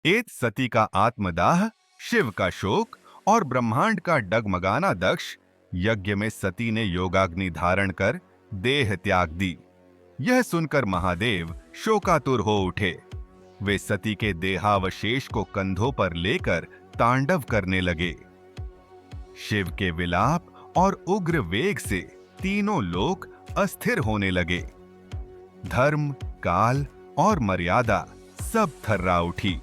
एत सती का आत्मदाह, शिव का शोक और ब्रह्मांड का डगमगाना दक्ष। यज्ञ में सती ने योगाग्नि धारण कर देह त्याग दी। यह सुनकर महादेव शोकातुर हो उठे। वे सती के देहावशेष को कंधों पर लेकर तांडव करने लगे। शिव के विलाप और उग्र वेग से तीनों लोक अस्थिर होने लगे। धर्म, काल और मर्यादा सब थर्रा उठी।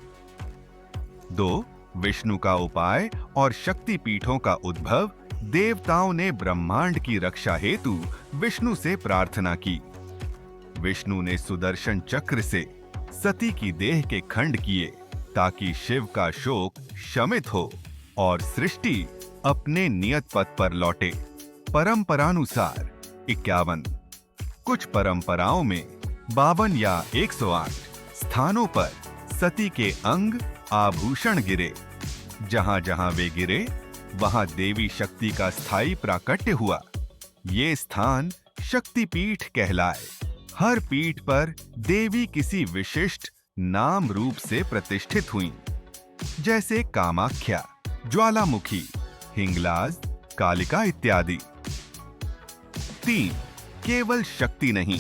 2. विष्णु का उपाय और शक्ति पीठों का उद्भव। देवताओं ने ब्रह्मांड की रक्षा हेतु विष्णु से प्रार्थना की। विष्णु ने सुदर्शन चक्र से सती की देह के खंड किए ताकि शिव का शोक शमित हो और सृष्टि अपने नियत पथ पर लौटे। परंपरानुसार 51। कुछ परंपराओं में 52 या 108 स्थानों पर सती के अंग आभूषण गिरे। जहां जहां वे गिरे वहां देवी शक्ति का स्थायी प्राकट्य हुआ। ये स्थान शक्तिपीठ कहलाए। हर पीठ पर देवी किसी विशिष्ट नाम रूप से प्रतिष्ठित हुईं, जैसे कामाख्या, ज्वालामुखी, हिंगलाज, कालिका इत्यादि। 3. केवल शक्ति नहीं,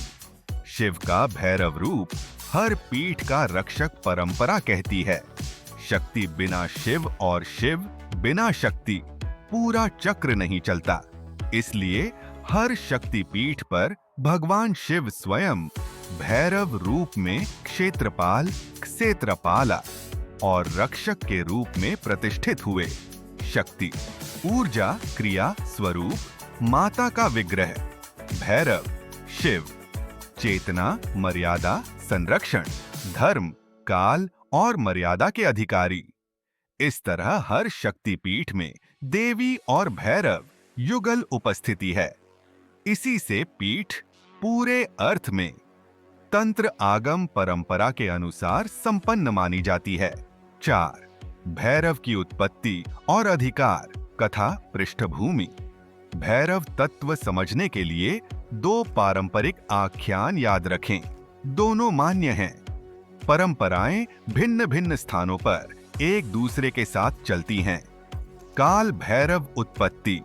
शिव का भैरव रूप हर पीठ का रक्षक परंपरा कहती है। शक्ति बिना शिव और शिव बिना शक्ति पूरा चक्र नहीं चलता। इसलिए हर शक्ति पीठ पर भगवान शिव स्वयं भैरव रूप में क्षेत्रपाल, क्षेत्रपाला और रक्षक के रूप में प्रतिष्ठित हुए। शक्ति ऊर्जा, क्रिया, स्वरूप, माता का विग्रह। भैरव शिव चेतना, मर्यादा, संरक्षण, धर्म, काल और मर्यादा के अधिकारी। इस तरह हर शक्तिपीठ में देवी और भैरव युगल उपस्थिति है। इसी से पीठ पूरे अर्थ में तंत्र आगम परंपरा के अनुसार संपन्न मानी जाती है। 4. भैरव की उत्पत्ति और अधिकार, कथा, पृष्ठभूमि। भैरव तत्व समझने के लिए 2 पारंपरिक आख्यान याद रखें। दोनों मान्य हैं। परंपराएं भिन्न भिन्न स्थानों पर एक दूसरे के साथ चलती हैं। काल भैरव उत्पत्ति।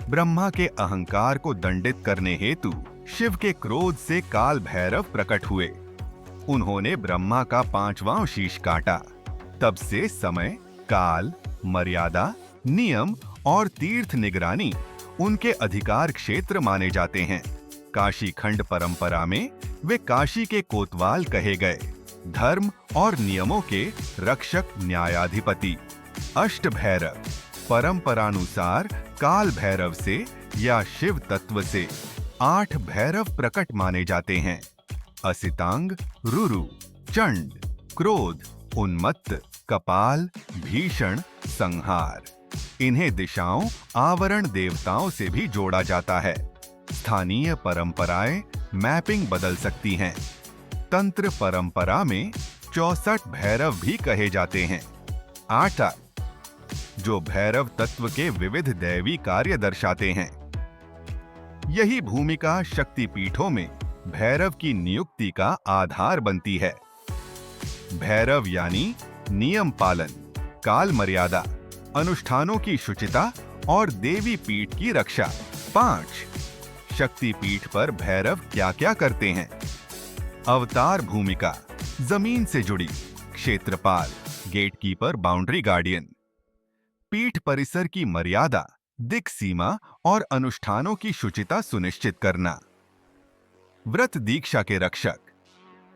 ब्रह्मा के अहंकार को दंडित करने हेतु शिव के क्रोध से काल भैरव प्रकट हुए। उन्होंने ब्रह्मा का 5वां शीश काटा। तब से समय, काल, मर्यादा, नियम और तीर्थ निगरानी उनके अधिकार क्षेत्र माने जाते हैं। काशी खंड परंपरा में वे काशी के कोतवाल कहे गए, धर्म और नियमों के रक्षक, न्यायाधिपति। अष्ट भैरव। परंपरानुसार काल भैरव से या शिव तत्व से 8 भैरव प्रकट माने जाते हैं। असितांग, रुरु, चंड, क्रोध, उन्मत्त, कपाल, भीषण, संहार। इन्हें दिशाओं, आवरण देवताओं से भी जोड़ा जाता है। स्थानीय परंपराएं मैपिंग बदल सकती हैं। तंत्र परंपरा में 64 भैरव भी कहे जाते हैं। 8 जो भैरव तत्व के विविध दैवी कार्य दर्शाते हैं। यही भूमिका शक्तिपीठों में भैरव की नियुक्ति का आधार बनती है। भैरव यानी नियम पालन, काल मर्यादा, अनुष्ठानों की शुचिता और देवी पीठ की रक्षा। 5 शक्तिपीठ पर भैरव क्या क्या करते हैं। अवतार भूमिका, जमीन से जुड़ी, क्षेत्रपाल, गेटकीपर, बाउंड्री गार्डियन। पीठ परिसर की मर्यादा, दिक् सीमा और अनुष्ठानों की शुचिता सुनिश्चित करना। व्रत दीक्षा के रक्षक,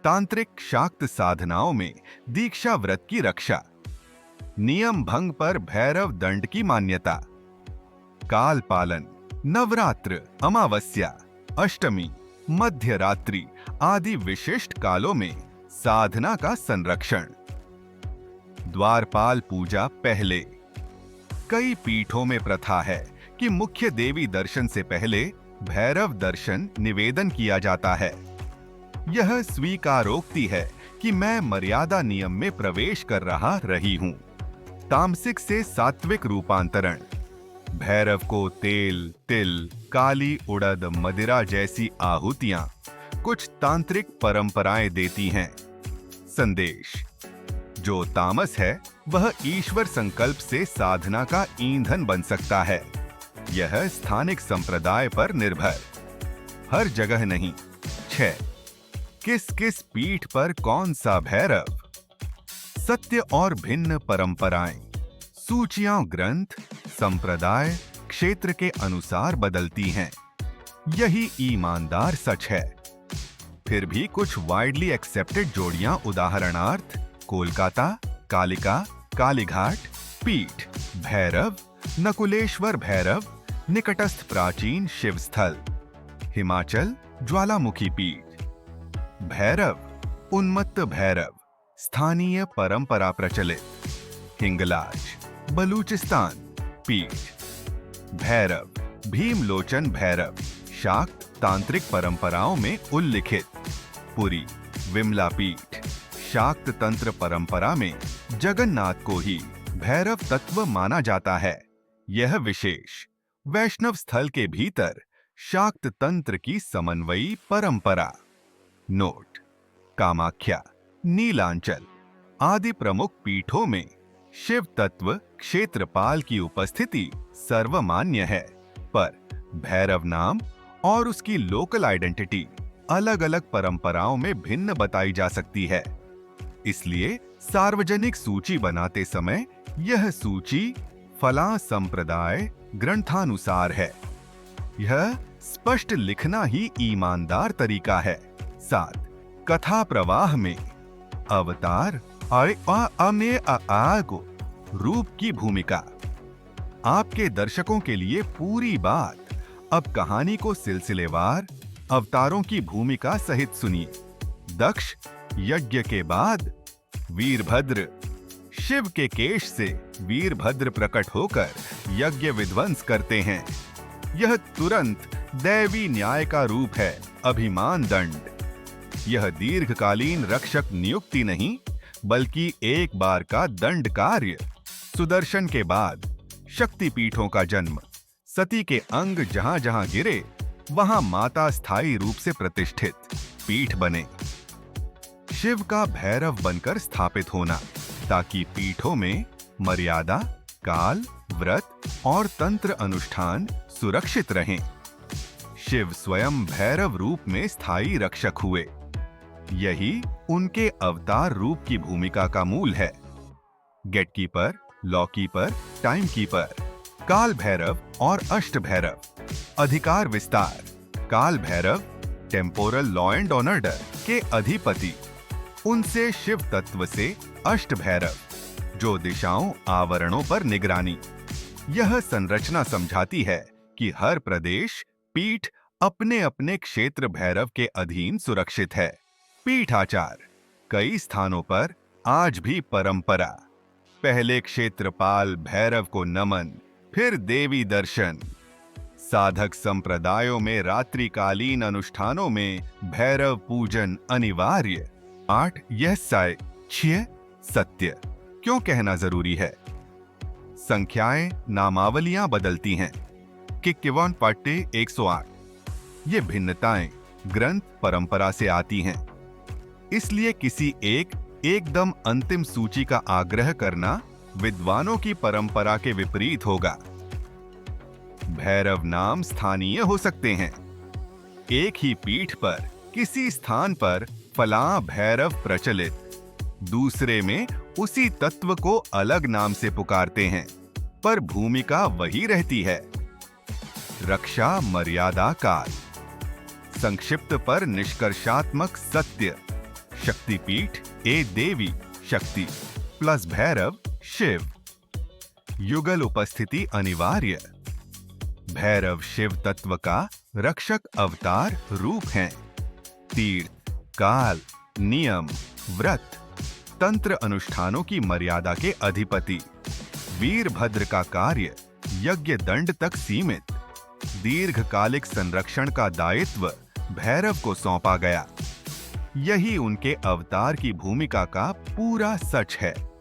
तांत्रिक शाक्त साधनाओं में दीक्षा व्रत की रक्षा। नियम भंग पर भैरव दंड की मान्यता। काल पालन, नवरात्र, अमावस्या, अष्टमी, मध्य रात्रि आदि विशिष्ट कालों में साधना का संरक्षण। द्वारपाल पूजा पहले। कई पीठों में प्रथा है कि मुख्य देवी दर्शन से पहले भैरव दर्शन निवेदन किया जाता है। यह स्वीकारोक्ति है कि मैं मर्यादा नियम में प्रवेश कर रही हूं। तामसिक से सात्विक रूपांतरण। भैरव को तेल, तिल, काली उड़द, मदिरा जैसी आहुतियां कुछ तांत्रिक परंपराएं देती हैं। संदेश: जो तामस है वह ईश्वर संकल्प से साधना का ईंधन बन सकता है। यह स्थानिक संप्रदाय पर निर्भर, हर जगह नहीं। 6. किस किस पीठ पर कौन सा भैरव? सत्य और भिन्न परंपराएं, सूचियां ग्रंथ, संप्रदाय, क्षेत्र के अनुसार बदलती हैं। यही ईमानदार सच है। फिर भी कुछ वाइडली एक्सेप्टेड जोड़ियां, उदाहरणार्थ कोलकाता, कालिका, कालीघाट, पीठ, भैरव, नकुलेश्वर भैरव, निकटस्थ प्राचीन शिव स्थल, हिमाचल, ज्वालामुखी पीठ, भैरव, उन्मत्त भैरव, स्थानीय परंपरा प्रचलित, हिंगलाज, बलूचिस्तान, पीठ, भैरव, भीमलोचन भैरव, शाक्त तांत्रिक परंपराओं में उल्लिखित, पुरी, विमला पीठ, शाक्त तंत्र परंपरा में जगन्नाथ को ही भैरव तत्व माना जाता है। यह विशेष वैष्णव स्थल के भीतर शाक्त तंत्र की समन्वयी परंपरा। नोट: कामाख्या, नीलांचल आदि प्रमुख पीठों में शिव तत्व क्षेत्रपाल की उपस्थिति सर्वमान्य है, पर भैरव नाम और उसकी लोकल आइडेंटिटी अलग-अलग परंपराओं में भिन्न बताई जा सकती है। इसलिए सार्वजनिक सूची बनाते समय यह सूची फलां संप्रदाय ग्रंथानुसार है, यह स्पष्ट लिखना ही ईमानदार तरीका है। 7. कथा प्रवाह में अवतार को रूप की भूमिका। आपके दर्शकों के लिए पूरी बात। अब कहानी को सिलसिलेवार अवतारों की भूमिका सहित सुनिए। दक्ष यज्ञ के बाद वीरभद्र, शिव के केश से वीरभद्र प्रकट होकर यज्ञ विध्वंस करते हैं। यह तुरंत दैवी न्याय का रूप है, अभिमान दंड। यह दीर्घकालीन रक्षक नियुक्ति नहीं, बल्कि एक बार का दंड कार्य। सुदर्शन के बाद शक्तिपीठों का जन्म। सती के अंग जहां जहां गिरे वहां माता स्थायी रूप से प्रतिष्ठित पीठ बने। शिव का भैरव बनकर स्थापित होना, ताकि पीठों में मर्यादा, काल, व्रत और तंत्र अनुष्ठान सुरक्षित रहें। शिव स्वयं भैरव रूप में स्थायी रक्षक हुए। यही उनके अवतार रूप की भूमिका का मूल है। गेटकीपर, लॉकीपर, टाइम कीपर, काल भैरव और अष्ट भैरव। अधिकार विस्तार। काल Bhairav temporal law and order के अधिपति, उनसे शिव तत्व से अष्ट भैरव, जो दिशाओं आवरणों पर निगरानी। यह संरचना समझाती है कि हर प्रदेश पीठ अपने अपने क्षेत्र भैरव के अधीन सुरक्षित है। पीठाचार। कई स्थानों पर आज भी परंपरा। पहले क्षेत्रपाल भैरव को नमन, फिर देवी दर्शन। साधक संप्रदायों में रात्रिकालीन अनुष्ठानों में भैरव पूजन अनिवार्य। 8. यह सत्य क्यों कहना जरूरी है? संख्याएं, नामावलियां बदलती हैं। किक्किवन पट्टे 108। ये भिन्नताएं ग्रंथ परंपरा से आती हैं। इसलिए किसी एकदम अंतिम सूची का आग्रह करना विद्वानों की परंपरा के विपरीत होगा। भैरव नाम स्थानीय हो सकते हैं। एक ही पीठ पर किसी स्थान पर फलां भैरव प्रचलित, दूसरे में उसी तत्व को अलग नाम से पुकारते हैं, पर भूमिका वही रहती है। रक्षा, मर्यादा, काल। संक्षिप्त पर निष्कर्षात्मक सत्य। शक्तिपीठ देवी शक्ति प्लस भैरव शिव। युगल उपस्थिति अनिवार्य। भैरव शिव तत्व का रक्षक अवतार रूप हैं। तीर्थ, काल, नियम, व्रत, तंत्र अनुष्ठानों की मर्यादा के अधिपति। वीरभद्र का कार्य यज्ञ दंड तक सीमित। दीर्घकालिक संरक्षण का दायित्व भैरव को सौंपा गया। यही उनके अवतार की भूमिका का पूरा सच है।